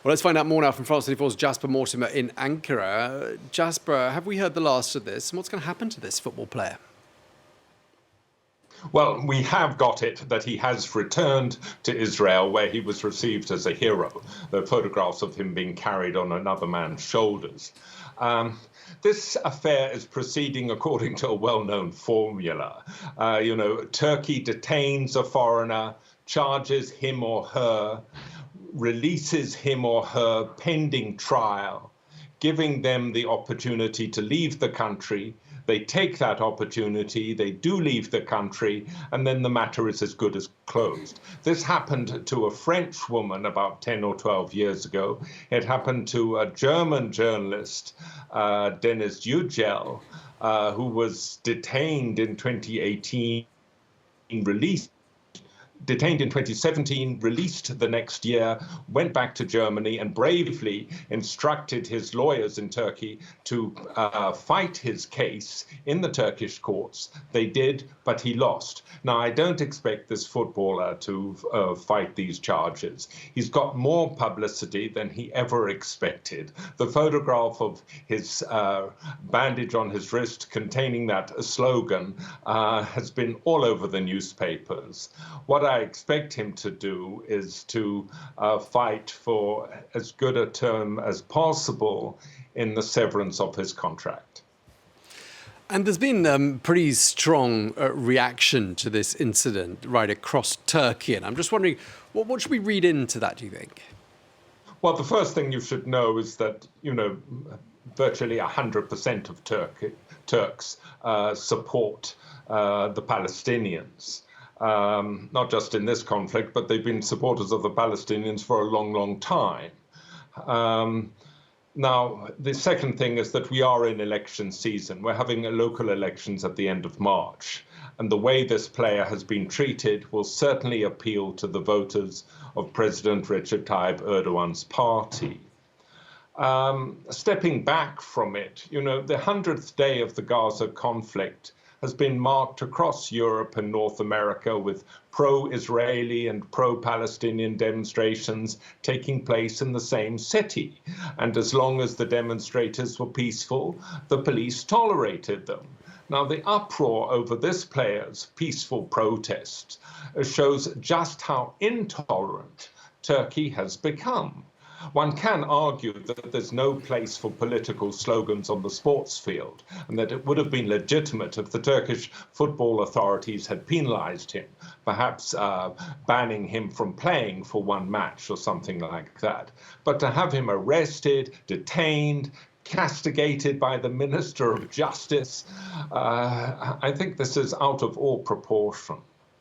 Well, let's find out more now from France 24's Jasper Mortimer in Ankara. Jasper, have we heard the last of this? And what's going to happen to this football player? Well, we have got it that he has returned to Israel, where he was received as a hero. There are photographs of him being carried on another man's shoulders. This affair is proceeding according to a well-known formula. Turkey detains a foreigner, charges him or her, releases him or her pending trial, giving them the opportunity to leave the country. They take that opportunity, they do leave the country, and then the matter is as good as closed. This happened to a French woman about 10 or 12 years ago. It happened to a German journalist, Dennis Yücel, who was detained in 2018, detained in 2017, released the next year, went back to Germany and bravely instructed his lawyers in Turkey to fight his case in the Turkish courts. They did, but he lost. Now, I don't expect this footballer to fight these charges. He's got more publicity than he ever expected. The photograph of his bandage on his wrist containing that slogan has been all over the newspapers. What I expect him to do is to fight for as good a term as possible in the severance of his contract. And there's been pretty strong reaction to this incident right across Turkey. And I'm just wondering, what should we read into that, do you think? Well, the first thing you should know is that, virtually 100% of Turks support the Palestinians. Not just in this conflict, but they've been supporters of the Palestinians for a long, long time. Now, the second thing is that we are in election season. We're having local elections at the end of March. And the way this player has been treated will certainly appeal to the voters of President Recep Tayyip Erdogan's party. Stepping back from it, the 100th day of the Gaza conflict has been marked across Europe and North America with pro-Israeli and pro-Palestinian demonstrations taking place in the same city. And as long as the demonstrators were peaceful, the police tolerated them. Now, the uproar over this player's peaceful protest shows just how intolerant Turkey has become. One can argue that there's no place for political slogans on the sports field, and that it would have been legitimate if the Turkish football authorities had penalized him, perhaps banning him from playing for one match or something like that. But to have him arrested, detained, castigated by the Minister of Justice, I think this is out of all proportion.